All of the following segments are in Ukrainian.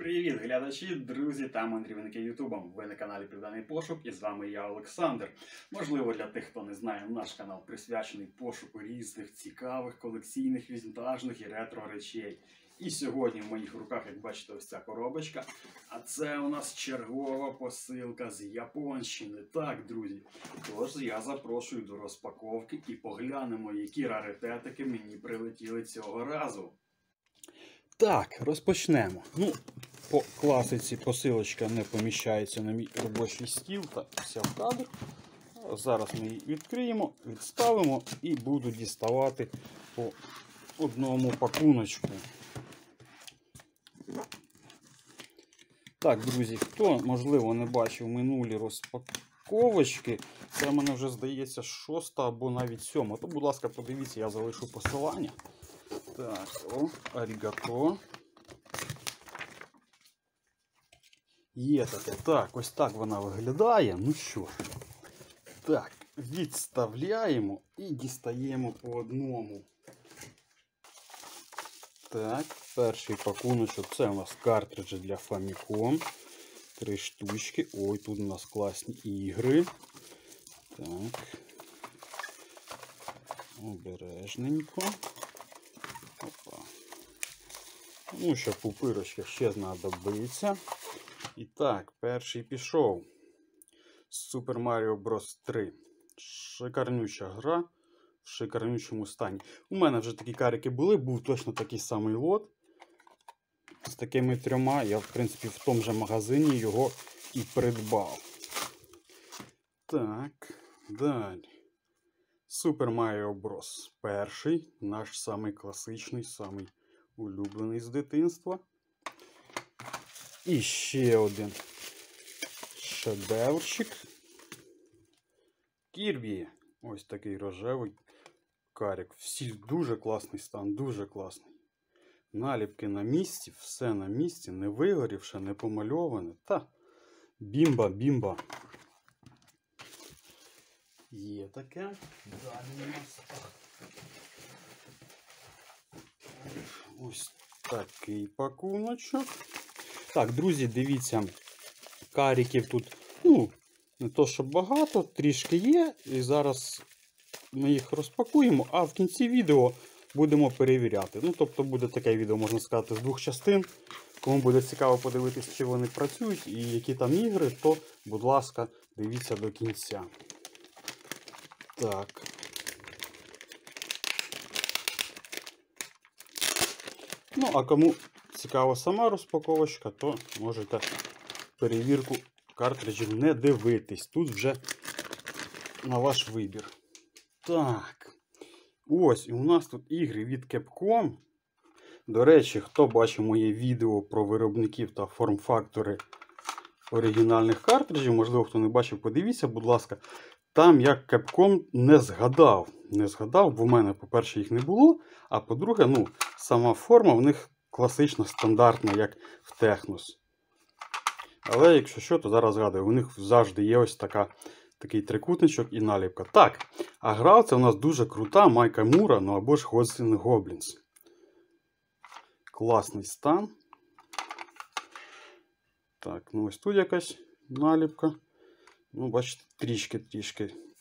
Привіт, глядачі, друзі та мандрівники Ютубом. Ви на каналі Південний Пошук і з вами я, Олександр. Можливо, для тих, хто не знає, наш канал присвячений пошуку різних цікавих, колекційних, вінтажних і ретро речей. І сьогодні в моїх руках, як бачите, ось ця коробочка. А це у нас чергова посилка з Японщини. Так, друзі. Тож я запрошую до розпаковки і поглянемо, які раритетики мені прилетіли цього разу. Так, розпочнемо. По класиці посилочка не поміщається на мій робочий стіл, так, вся в кадр. Зараз ми її відкриємо, відставимо і буду діставати по одному пакуночку. Так, друзі, хто, можливо, не бачив минулі розпаковочки, це в мене вже, здається, 6 або навіть 7. То, будь ласка, подивіться, я залишу посилання. Так, арігато. Є таке. Так, ось так вона виглядає. Ну що, так, відставляємо і дістаємо по одному. Так, перший пакуночок, це у нас картриджі для Famicom. 3 штучки. Ой, тут у нас класні ігри. Так. Обережненько. Опа. Ну, ще пупирочка ще знадобиться. І так, перший пішов. Super Mario Bros. 3. Шикарнюча гра в шикарнючому стані. У мене вже такі карики були, був точно такий самий лот. З такими 3. Я, в принципі, в тому же магазині його і придбав. Так, далі. Super Mario Bros. 1. Наш самий класичний, самий улюблений з дитинства. І ще один шедеврчик. Kirby. Ось такий рожевий карик. Всі дуже класний стан, дуже класний. Наліпки на місці, все на місці, не вигорівше, не помальоване. Та бімба. Є таке. Далі у нас ось такий пакуночок. Так, друзі, дивіться, кариків тут, не то щоб багато, трішки є. І зараз ми їх розпакуємо, а в кінці відео будемо перевіряти. Тобто буде таке відео, можна сказати, з 2 частин. Кому буде цікаво подивитись, чи вони працюють і які там ігри, то, будь ласка, дивіться до кінця. Так. А кому цікава сама розпаковочка, то можете перевірку картриджів не дивитись. Тут вже на ваш вибір. Так. Ось, і у нас тут ігри від Capcom. До речі, хто бачив моє відео про виробників та форм-фактори оригінальних картриджів, можливо, хто не бачив, подивіться, будь ласка. Там як Capcom не згадав. Не згадав, бо в мене, по-перше, їх не було, а по-друге, сама форма в них класична, стандартна, як в Technos. Але, якщо що, то зараз згадую, у них завжди є ось такий трикутничок і наліпка. Так, а гра це у нас дуже крута, Майка Мура, або ж Ghosts and Goblins. Класний стан. Так, ось тут якась наліпка. Бачите,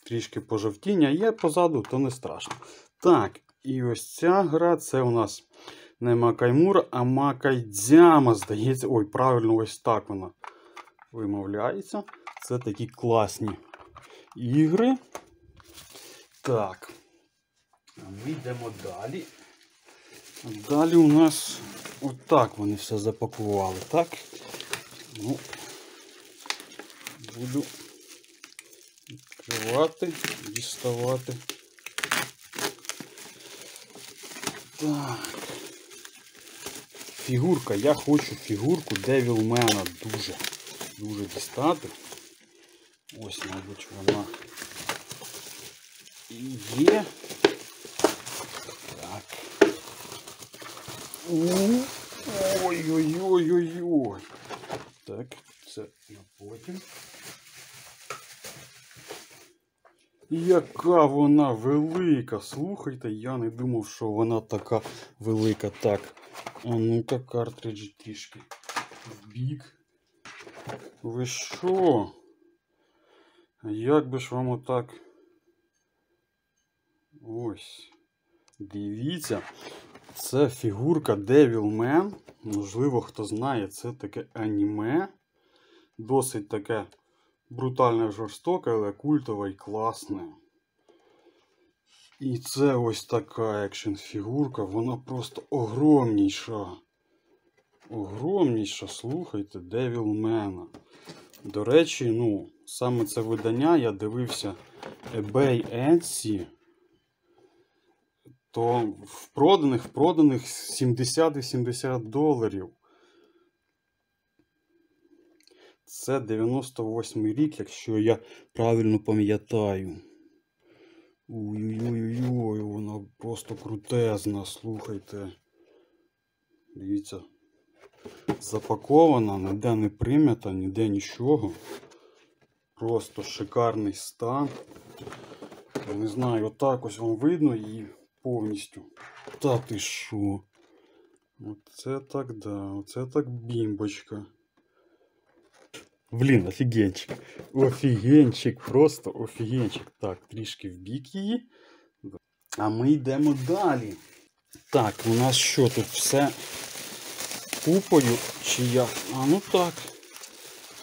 трішки пожовтіння є позаду, то не страшно. Так, і ось ця гра, це у нас не Макаймура, а Макайдзяма, здається. Ой, правильно, ось так вона вимовляється. Це такі класні ігри. Так, а ми йдемо далі. Далі у нас отак вони все запакували, так? Буду відкривати, діставати. Так. Фігурка. Я хочу фігурку Девілмена дуже дістати. Ось, мабуть, вона і є. Так. Ой-ой-ой-ой-ой. Так, це на потім. Яка вона велика! Слухайте, я не думав, що вона така велика. Так, а ну-ка, картриджі трішки в бік. Ви що? Як би ж вам отак? Ось. Дивіться. Це фігурка Devilman. Можливо, хто знає, це таке аніме. Досить таке брутальне, жорстоке, але культове і класне. І це ось така екшн фігурка. Вона просто огромніша. Огромніша, слухайте, Devilman. До речі, ну, саме це видання я дивився eBay Etsy. То в проданих $70-80. Це 98-й рік, якщо я правильно пам'ятаю. Ой-ой-ой, вона просто крутезна, слухайте. Дивіться. Запакована, ніде не прим'ята, ніде нічого. Просто шикарний стан. Я не знаю, отак ось вам видно її повністю. Та ти що? Оце так, да, оце так бімбочка. Блін, офігенчик. Офігенчик, просто офігенчик. Так, трішки в бік її. А ми йдемо далі. Так, у нас що тут все купою чи як? А ну так.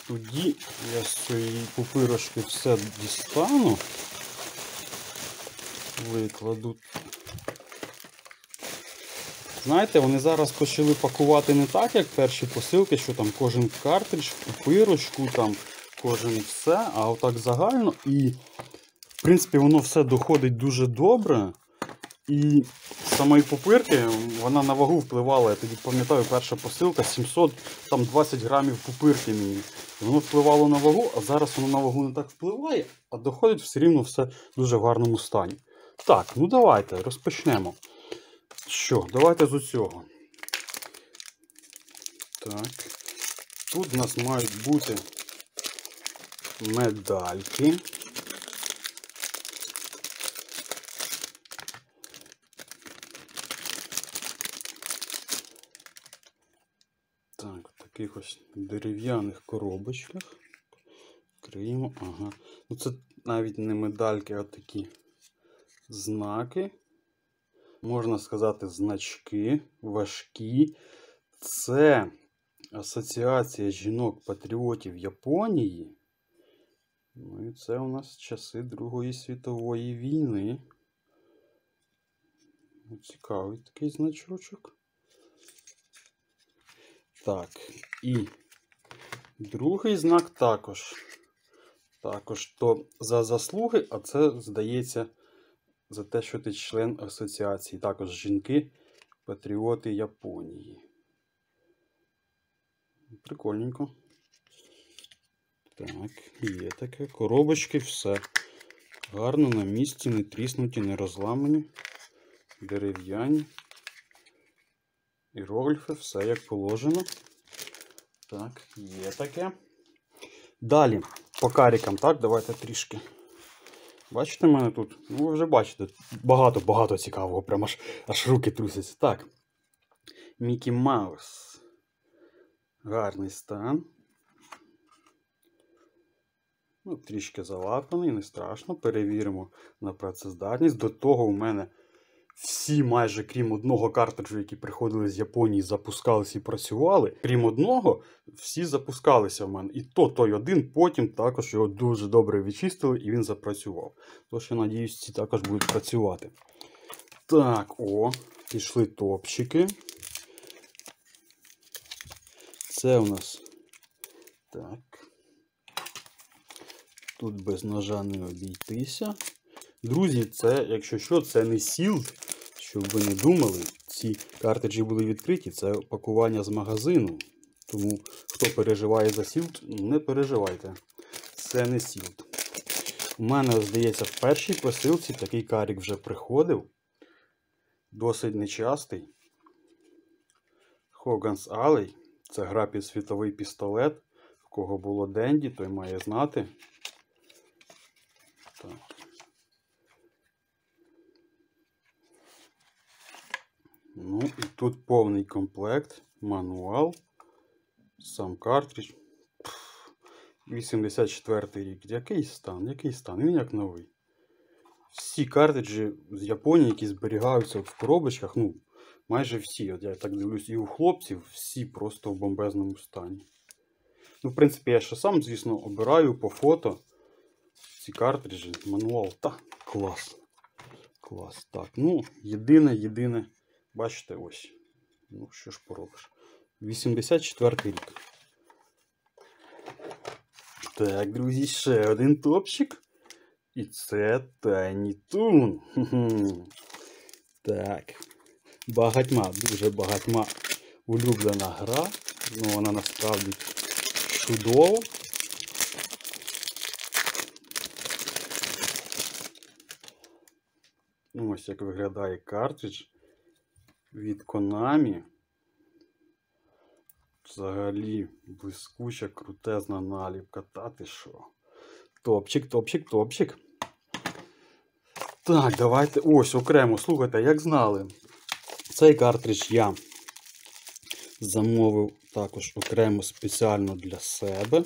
Тоді я з цієї пупирочки все дістану. Викладу. Знаєте, вони зараз почали пакувати не так, як перші посилки, що там кожен картридж, пупирочку, там кожен все, а отак загально. І, в принципі, воно все доходить дуже добре. І самої пупирки, вона на вагу впливала, я тоді пам'ятаю, перша посилка, 720 грамів пупирки мені. Воно впливало на вагу, а зараз воно на вагу не так впливає, а доходить все рівно все в дуже гарному стані. Так, ну давайте розпочнемо. Що, давайте з усього. Так, тут у нас мають бути медальки. Так, в таких ось дерев'яних коробочках. Криємо, ага. Ну це навіть не медальки, а такі знаки. Можна сказати, значки важкі. Це Асоціація жінок-патріотів Японії. Ну і це у нас часи Другої світової війни. Цікавий такий значочок. Так, і другий знак також. Також то за заслуги, а це, здається, за те, що ти член асоціації. Також жінки-патріоти Японії. Прикольненько. Так, є таке. Коробочки, все. Гарно на місці, не тріснуті, не розламані. Дерев'яні. Іерогліфи, все як положено. Так, є таке. Далі, по карікам, так, давайте трішки. Бачите мене тут? Ну, ви вже бачите, багато цікавого, прям аж руки трусяться. Так, Мікі Маус. Гарний стан. Ну, трішки залапаний, не страшно. Перевіримо на працездатність. До того у мене всі, майже крім одного картриджу, які приходили з Японії, запускалися і працювали. Крім одного, всі запускалися в мене. І той один, потім також його дуже добре відчистили і він запрацював. Тож, я надіюсь, ці також будуть працювати. Так, пішли топчики. Це у нас так. Тут без ножа не обійтися. Друзі, це, якщо що, це не сілд, щоб ви не думали. Ці картриджі були відкриті, це пакування з магазину. Тому, хто переживає за сілд, не переживайте. Це не сілд. У мене, здається, в першій посилці такий карік вже приходив. Досить нечастий. Hogan's Alley. Це гра під світовий пістолет. В кого було Денді, той має знати. Так. Ну і тут повний комплект, мануал. Сам картридж. 84 рік. Який стан? Який стан? Він як новий. Всі картриджі з Японії, які зберігаються от в коробочках, ну, майже всі. От я так дивлюсь, і у хлопців всі просто в бомбезному стані. Ну, в принципі, я ще сам, звісно, обираю по фото ці картриджі. Мануал. Та, клас. Клас. Так, ну, єдине, бачите, ось. Ну, що ж поробиш. 84 рік. Так, друзі, ще один топчик. І це Tiny Toon. Так. Дуже багатьма улюблена гра. Ну, вона насправді чудова. Ось як виглядає картридж від Konami. Взагалі блискуча, крутезна наліпка. Та ти що? Топчик, топчик, топчик. Так, давайте ось окремо. Слухайте, як знали, цей картридж я замовив також окремо спеціально для себе.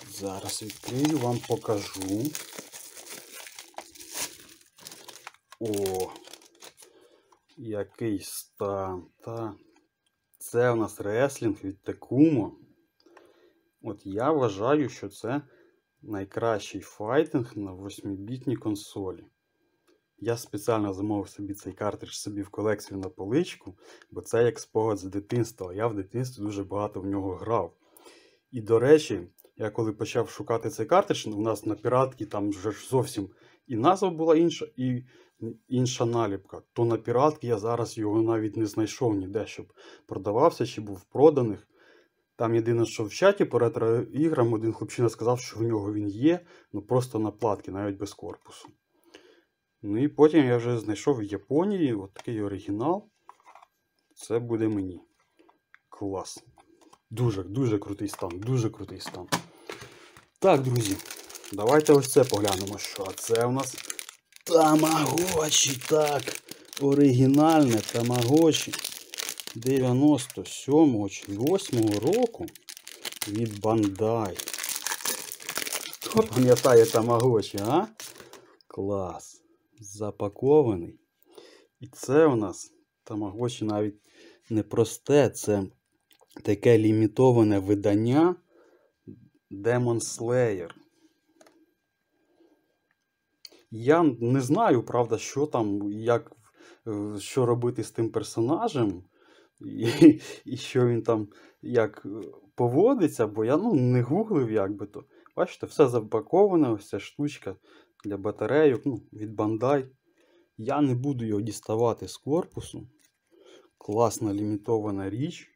Зараз відкрию, вам покажу. О, який стан. Та. Це у нас реслінг від Tekumo. От я вважаю, що це найкращий файтинг на 8-бітній консолі. Я спеціально замовив собі цей картридж собі в колекцію на поличку, бо це як спогад з дитинства. Я в дитинстві дуже багато в нього грав. І, до речі, я коли почав шукати цей картридж, у нас на піратці там вже зовсім і назва була інша, і інша наліпка. То на піратці я зараз його навіть не знайшов ніде, щоб продавався чи був проданих. Там єдине, що в чаті по ретро-іграм один хлопчина сказав, що в нього він є, ну просто на платці, навіть без корпусу. Ну і потім я вже знайшов в Японії от такий оригінал. Це буде мені. Клас. Дуже крутий стан, дуже крутий стан. Так, друзі, давайте ось це поглянемо, що це у нас Тамагочі, так, оригінальне Тамагочі 97-го чи 8-го року від Bandai. Хто пам'ятає Тамагочі, а? Клас. Запакований. І це у нас Тамагочі навіть не просте, це таке лімітоване видання Demon Slayer. Я не знаю, правда, що там, що робити з тим персонажем, і що він там, як поводиться, бо я не гуглив, як би то. Бачите, все запаковане, ось ця штучка для батарейок, від Bandai. Я не буду його діставати з корпусу. Класна лімітована річ.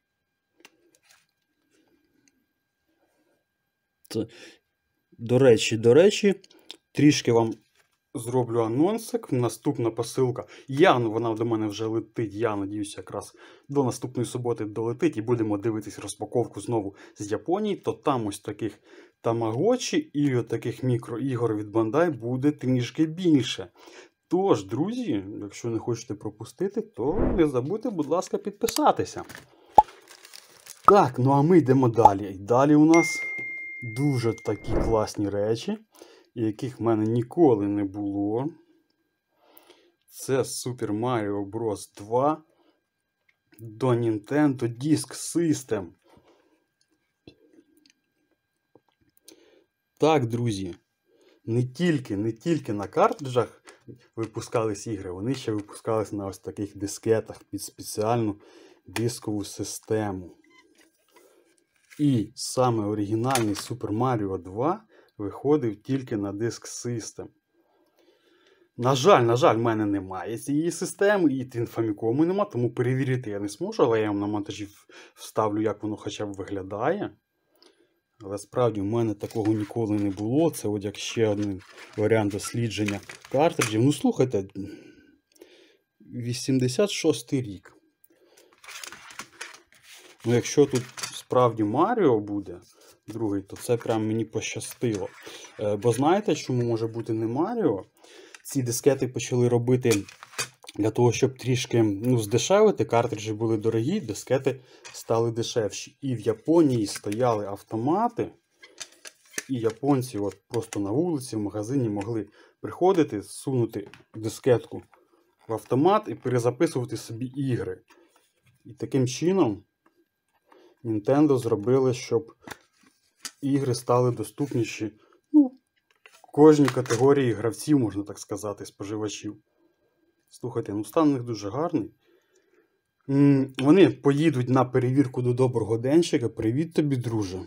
До речі, трішки вам зроблю анонсик. Наступна посилка. Вона до мене вже летить. Я надіюся, якраз до наступної суботи долетить і будемо дивитись розпаковку знову з Японії. То там ось таких Тамагочі і от таких мікроігор від Bandai буде трішки більше. Тож, друзі, якщо не хочете пропустити, то не забудьте, будь ласка, підписатися. Так, ну а ми йдемо далі. І далі у нас дуже такі класні речі, яких в мене ніколи не було. Це Super Mario Bros. 2 до Nintendo Disk System. Так, друзі, не тільки на картриджах випускались ігри, вони ще випускались на ось таких дискетах під спеціальну дискову систему. І саме оригінальний Super Mario 2 виходив тільки на Disk System. На жаль, в мене немає цієї системи, і Famicom нема, тому перевірити я не зможу, але я вам на монтажі вставлю, як воно хоча б виглядає. Але справді в мене такого ніколи не було. Це от як ще один варіант дослідження картриджів. Ну, слухайте, 86-й рік. Ну, якщо тут справді Маріо буде, другий, то це прям мені пощастило. Бо знаєте, чому може бути не Маріо? Ці дискети почали робити Для того, щоб трішки здешевити, картриджі були дорогі, дискети стали дешевші. І в Японії стояли автомати, і японці от просто на вулиці, в магазині могли приходити, сунути дискетку в автомат і перезаписувати собі ігри. І таким чином Nintendo зробили, щоб ігри стали доступніші кожній категорії гравців, можна так сказати, споживачів. Слухайте, стан у них дуже гарний. Вони поїдуть на перевірку до доброго денщика. Привіт тобі, друже.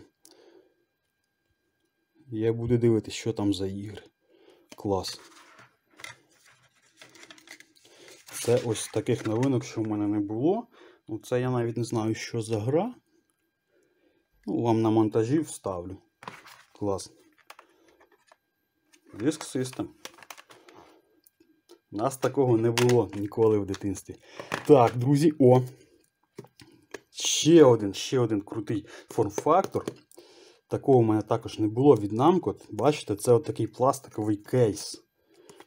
Я буду дивитися, що там за ігри. Клас. Це ось таких новинок, що в мене не було. Це я навіть не знаю, що за гра. Вам на монтажі вставлю. Клас. Disk System. У нас такого не було ніколи в дитинстві. Так, друзі, ще один крутий форм-фактор. Такого в мене також не було від Namco. Бачите, це отакий пластиковий кейс.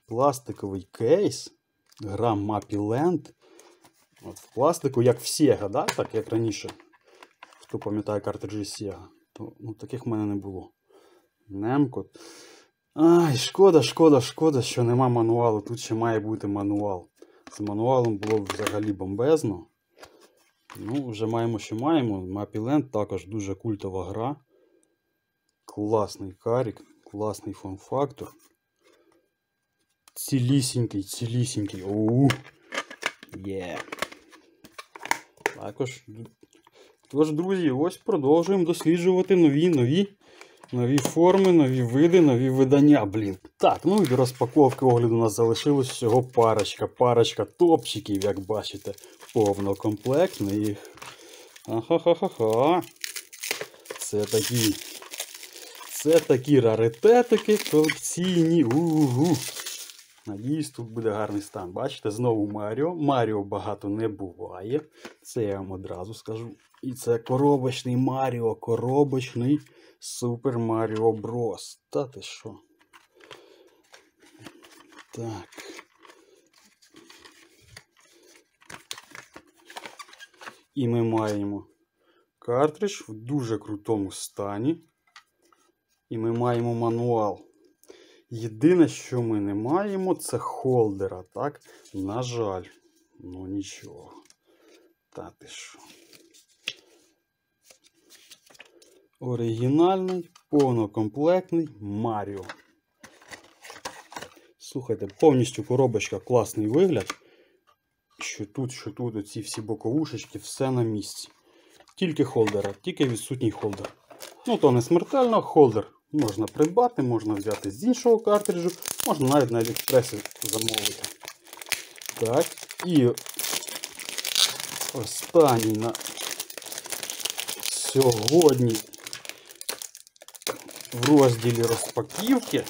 Пластиковий кейс. Гра Mappy Land. В пластику, як в Sega, да? Так, як раніше. Хто пам'ятає картриджі Sega. То, таких в мене не було. Namco. Ай, шкода, що нема мануалу. Тут ще має бути мануал. З мануалом було б взагалі бомбезно. Вже маємо, що маємо. Mappy Land також дуже культова гра. Класний карік, класний форм-фактор. Цілісінький. Є. Тож, друзі, ось продовжуємо досліджувати нові форми, нові види, нові видання. Так, і до розпаковки огляду у нас залишилось всього парочка топчиків, як бачите, повнокомплектних. Ахахахаха. Це такі раритетики колекційні. Надіюсь, тут буде гарний стан. Бачите, знову Маріо. Маріо багато не буває. Це я вам одразу скажу. І це коробочний Маріо. Коробочний Супер Маріо Брос. Та ти що? Так. І ми маємо картридж в дуже крутому стані. І ми маємо мануал. Єдине, що ми не маємо, це холдера, так? На жаль. Нічого. Та ти що? Оригінальний, повнокомплектний Маріо. Слухайте, повністю коробочка, класний вигляд. Що тут, оці всі боковушечки, все на місці. Тільки холдера, тільки відсутній холдер. То не смертельно, холдер можна придбати, можна взяти з іншого картриджу, можна навіть на Аліекспресі замовити. Так, і останній на сьогодні в розділі розпаківки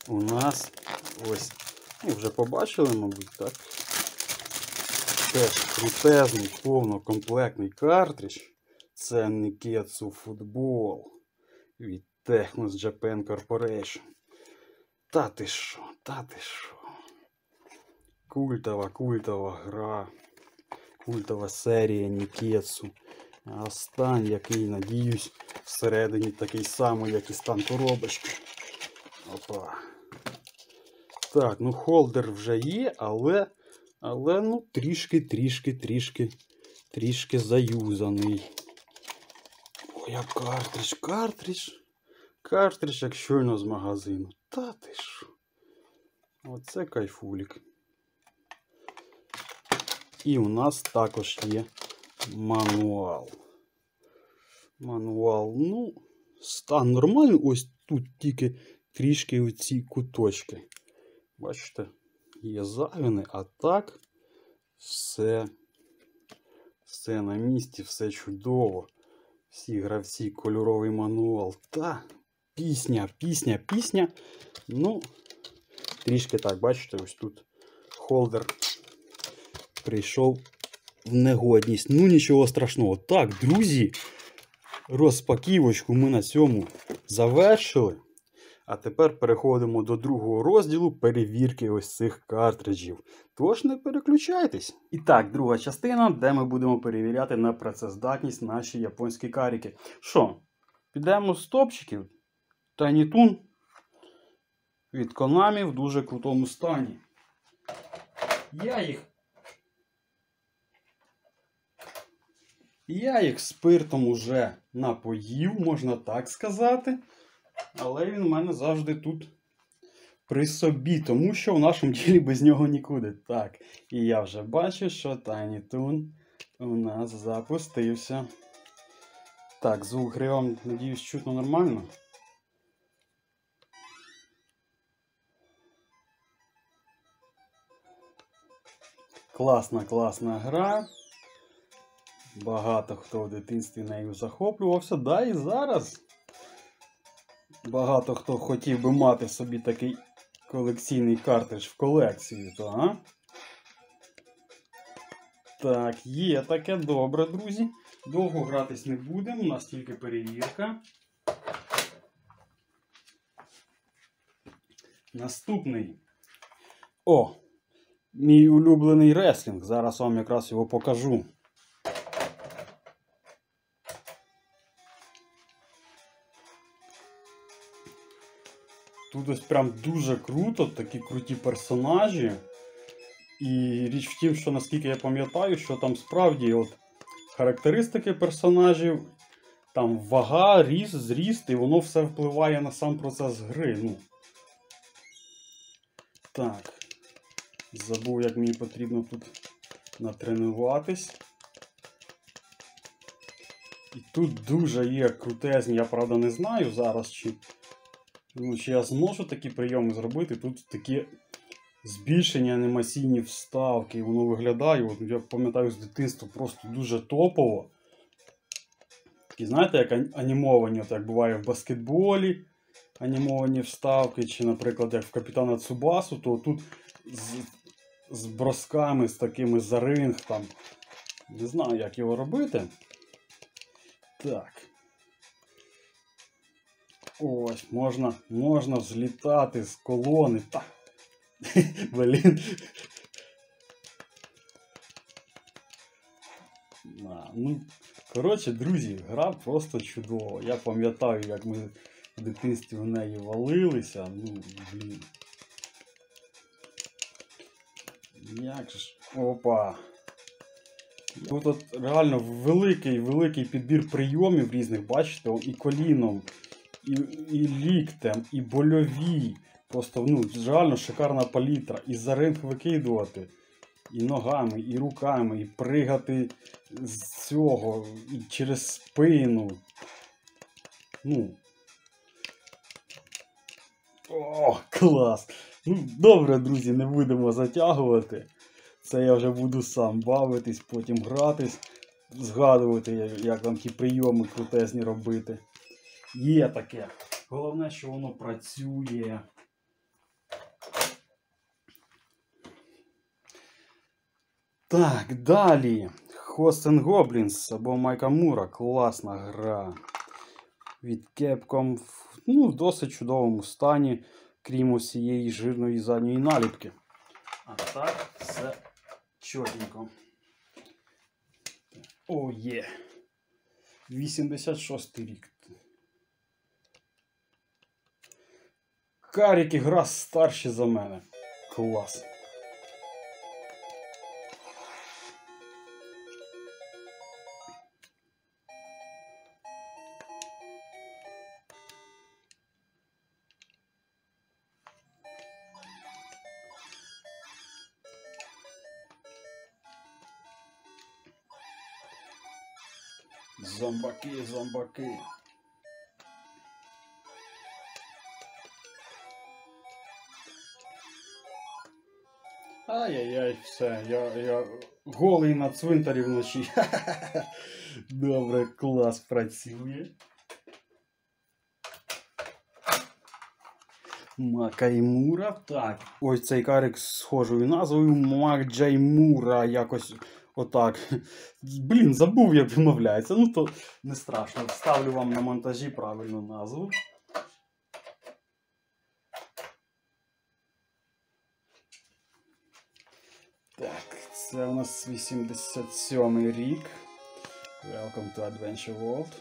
у нас ось, вже побачили, мабуть, так? Теж крутезний, повнокомплектний картридж. Це Niketsu Football від Technos Japan Corporation. Та ти що? Культова гра. Культова серія Niketsu. А стан, який, надіюсь, всередині такий самий, як і стан коробочки. Опа. Так, холдер вже є, але трішки заюзаний. Як картридж, як щойно з магазину. Та ти що? Оце кайфулік. І у нас також є мануал. Стан нормальний. Ось тут тільки трішки оці куточки. Бачите? Є загини, а так все на місці, все чудово. Всі гравці, кольоровий мануал. Та пісня. Трішки так, бачите, ось тут холдер прийшов в негодність. Нічого страшного. Так, друзі, розпаківочку ми на цьому завершили. А тепер переходимо до другого розділу перевірки ось цих картриджів. Тож не переключайтесь. І так, друга частина, де ми будемо перевіряти на працездатність наші японські каріки. Що, підемо з топчиків. Tiny Toon від Konami в дуже крутому стані. Я їх спиртом уже напоїв, можна так сказати. Але він у мене завжди тут при собі, тому що в нашому ділі без нього нікуди. Так, і я вже бачу, що Tiny Toon у нас запустився. Так, звук гри вам, надіюсь, чутно нормально. Класна гра. Багато хто в дитинстві нею захоплювався, да і зараз. Багато хто хотів би мати собі такий колекційний картридж в колекцію, то, а? Так, є таке, добре, друзі. Довго гратись не будемо, у нас тільки перевірка. Наступний. О! Мій улюблений реслінг. Зараз вам якраз його покажу. Тут ось прям дуже круто, такі круті персонажі. І річ в тім, що наскільки я пам'ятаю, що там справді от характеристики персонажів, там вага, ріст, зріст, і воно все впливає на сам процес гри. Ну. Так. Забув, як мені потрібно тут натренуватись. І тут дуже є крутезні, я правда не знаю зараз, чи я зможу такі прийоми зробити. Тут такі збільшення анімаційні вставки, і воно виглядає, от, я пам'ятаю з дитинства, просто дуже топово. І знаєте, як анімовані, от як буває в баскетболі, анімовані вставки, чи, наприклад, як в Капітана Цубасу, то тут з бросками, з такими за ринг, там, не знаю, як його робити. Так. Ось, можна взлітати з колони. Так. Блін. Ну, коротше, друзі, гра просто чудова. Я пам'ятаю, як ми в дитинстві в неї валилися. Ну, блін. Як же ж? Опа. Тут от реально великий підбір прийомів різних, бачите, і коліном, і ліктем, і больові. Просто, ну, реально шикарна палітра. І за ринг викидувати, і ногами, і руками, і пригати з цього, і через спину. Ну. О, клас! Ну, добре, друзі, не будемо затягувати. Це я вже буду сам бавитись, потім гратись, згадувати, як там ті прийоми крутезні робити. Є таке. Головне, що воно працює. Так, далі. Ghosts and Goblins або Майка Мура. Класна гра. Від Capcom, ну, в досить чудовому стані, крім усієї жирної задньої наліпки. А так, все чотенько. О, є. 86-й рік. Каріки гра старші за мене. Клас. Зомбаки. Ай-яй-яй, все, я голий на цвинтарі вночі. Добре, клас працює. Макаймура. Так. Ось цей карик з схожою назвою Макджаймура. Якось отак. Блін, забув, як вимовляється. Ну то не страшно. Вставлю вам на монтажі правильну назву. Так, це у нас 87-й рік. Welcome to Adventure World.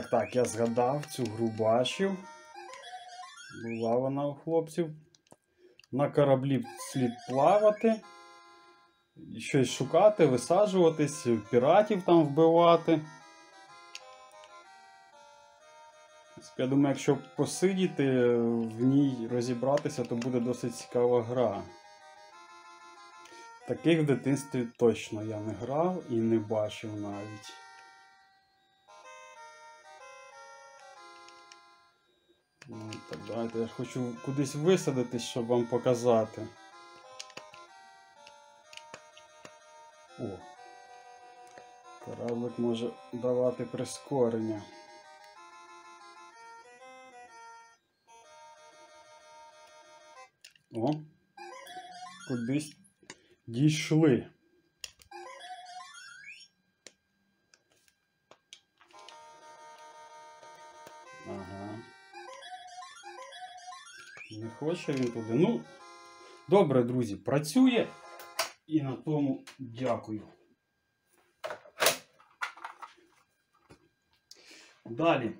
Так, я згадав, цю гру бачив. Була вона у хлопців. На кораблі слід плавати, щось шукати, висаджуватись, піратів там вбивати. Я думаю, якщо посидіти, в ній розібратися, то буде досить цікава гра. Таких в дитинстві точно я не грав і не бачив навіть. Так, давайте, я хочу кудись висадитись, щоб вам показати. О! Кораблик може давати прискорення. О! Кудись дійшли. Ага. Не хоче він туди. Ну, добре, друзі, працює. І на тому дякую. Далі.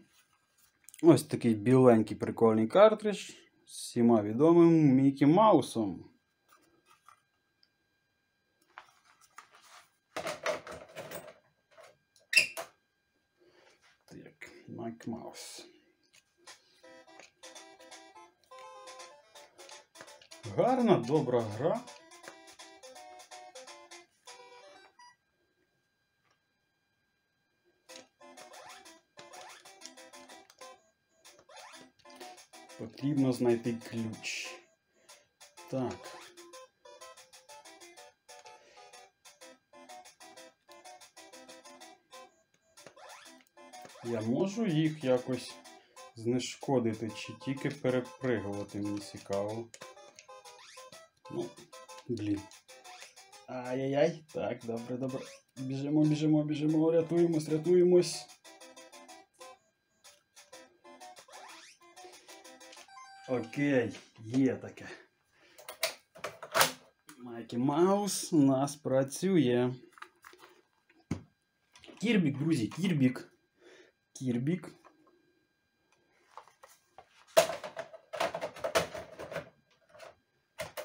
Ось такий біленький прикольний картридж з всіма відомим Мікі Маусом. Так, Мікі Маус. Гарна, добра гра. Потрібно знайти ключ. Так. Я можу їх якось знешкодити, чи тільки перепригувати, мені цікаво. Ну, блін. Ай-яй-яй. Так, добре, добре. Біжимо, рятуємось. Окей, є таке. Мікі Маус у нас працює. Кірбік, друзі, Кірбік.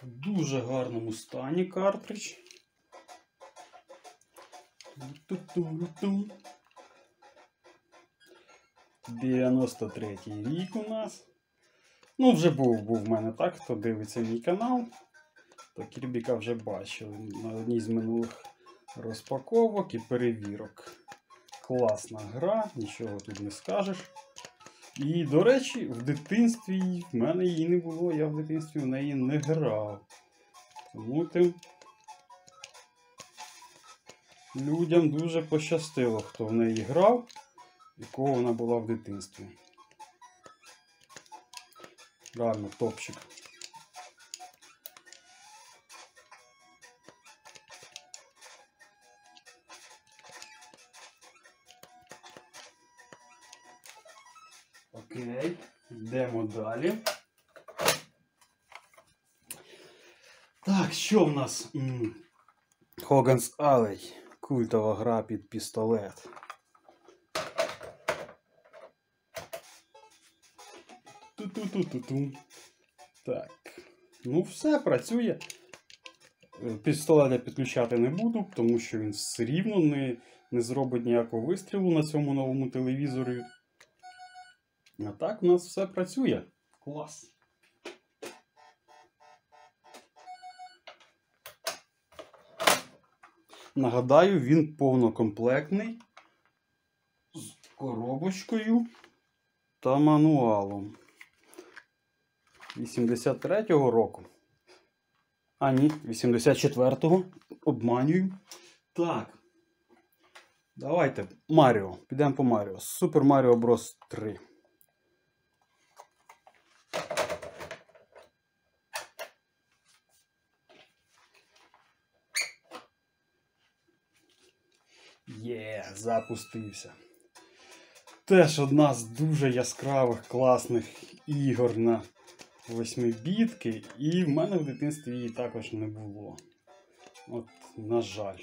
В дуже гарному стані картридж. 93-й рік у нас. Ну, вже був в мене так, хто дивиться мій канал, то Кірбіка вже бачили на одній з минулих розпаковок і перевірок. Класна гра, нічого тут не скажеш. І, до речі, в дитинстві в мене її не було, я в дитинстві в неї не грав. Тому тим людям дуже пощастило, хто в неї грав і кого вона була в дитинстві. Реально топчик. Окей, йдемо далі. Так, що в нас? Hogan's Alley. Культова гра під пістолет. Ту-ту-ту-ту-ту. Так. Ну все, працює. Пістолет я підключати не буду, тому що він все рівно не зробить ніякого вистрілу на цьому новому телевізорі. А так у нас все працює. Клас. Нагадаю, він повнокомплектний з коробочкою та мануалом. 83-го року. А ні, 84-го. Обманюю. Так. Давайте. Маріо. Підемо по Маріо. Super Mario Bros. 3. Є, запустився. Теж одна з дуже яскравих, класних ігор на 8-бітки, і в мене в дитинстві її також не було. От, на жаль.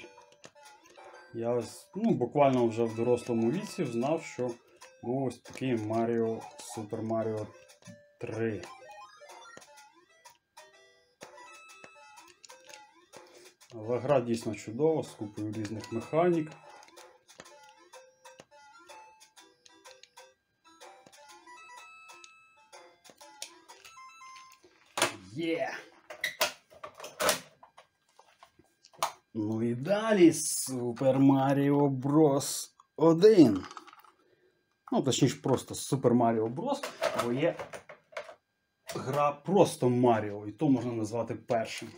Я ось, буквально вже в дорослому віці знав, що був ось такий Super Mario 3. Але гра дійсно чудова, з купою різних механік. Є! Ну і далі Super Mario Bros. 1. Ну, точніше, просто Super Mario Bros. Бо є гра просто Mario, і то можна назвати першим.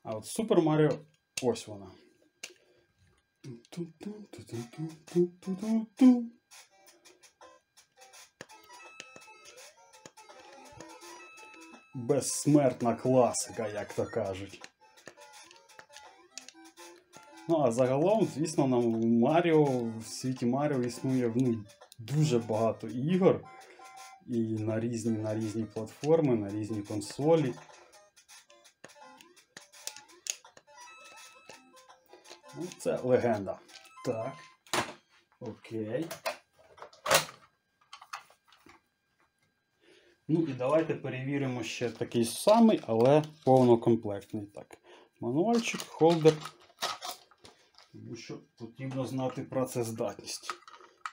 А от Super Mario, ось вона. Безсмертна класика, як то кажуть. Ну, а загалом, звісно, в світі Маріо існує дуже багато ігор. І на різні платформи, на різні консолі. Ну, це легенда. Так. Окей. Ну і давайте перевіримо ще такий самий, але повнокомплектний. Так. Мануальчик, холдер. Тому що потрібно знати працездатність.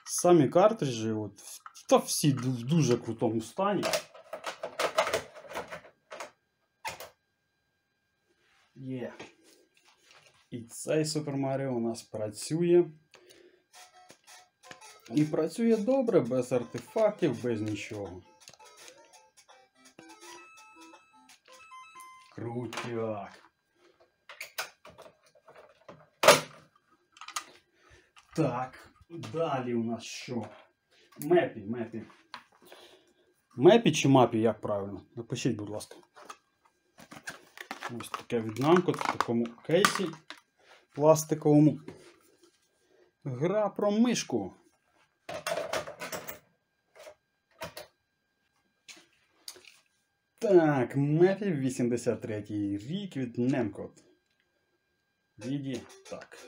Самі картриджі, та всі в дуже крутому стані. Є. І цей Super Mario у нас працює. І працює добре, без артефактів, без нічого. Крутяк. Так, далі у нас що? Мепі. Мепі чи мапі, як правильно? Напишіть, будь ласка. Ось таке віднамко в такому кейсі пластиковому. Гра про мишку. Так, Мепі 83-й рік від Namco. Віді, так.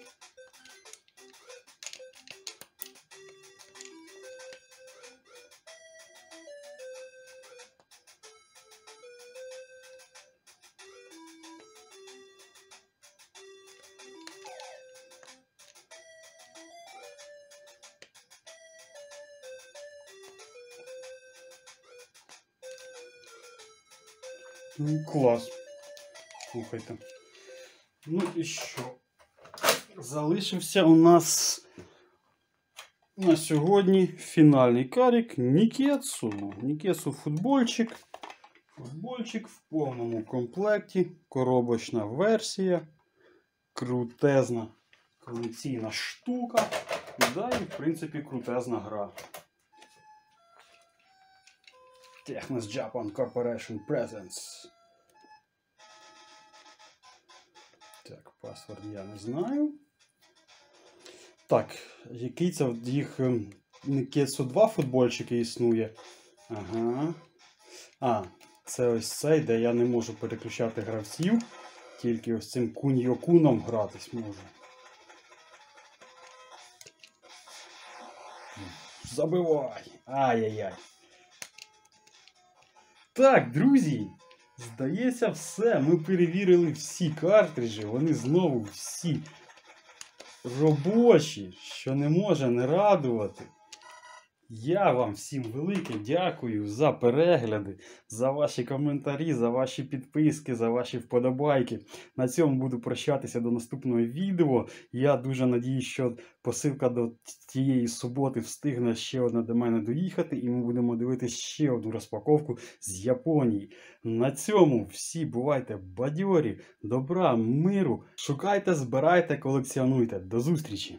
Клас. Слухайте. Ну і що? Залишився у нас на сьогодні фінальний карік Нікетсу. Нікетсу футбольчик. Футбольчик в повному комплекті. Коробочна версія. Крутезна колекційна штука. Да, і в принципі крутезна гра. Technos Japan Corporation Presents. Так, паспорт я не знаю. Так, який це їх Нікетсу 2 футбольчики існує? Ага. А, це ось цей, де я не можу переключати гравців. Тільки ось цим Куньо-куном гратись можу. Забивай! Ай-яй-яй! Так, друзі, здається, все. Ми перевірили всі картриджі, вони знову всі робочі, що не може не радувати. Я вам всім велике дякую за перегляди, за ваші коментарі, за ваші підписки, за ваші вподобайки. На цьому буду прощатися до наступного відео. Я дуже надіюсь, що посилка до тієї суботи встигне ще одна до мене доїхати, і ми будемо дивитися ще одну розпаковку з Японії. На цьому всі бувайте бадьорі, добра, миру. Шукайте, збирайте, колекціонуйте. До зустрічі!